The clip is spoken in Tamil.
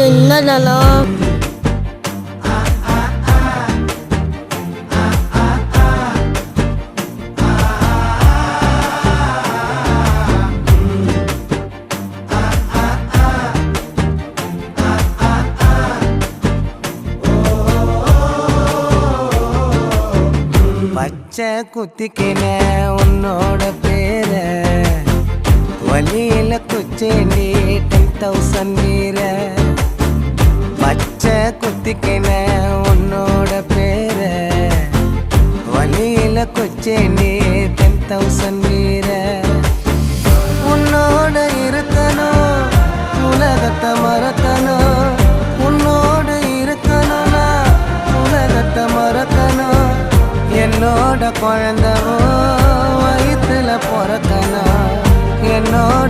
என்னடலாம் பச்சை குத்திக்கின உன்னோட பேர வழியில குச்சேண்டி 10,000 வீர. பச்சை குத்திக்கின உன்னோட பேர வழியில குச்சேண்டி 10,000 வீர. உன்னோட இருக்கணும் உலகத்தை மறக்கணும், உன்னோட இருக்கணும்னா உலகத்தை மறக்கணும். என்னோட குழந்தை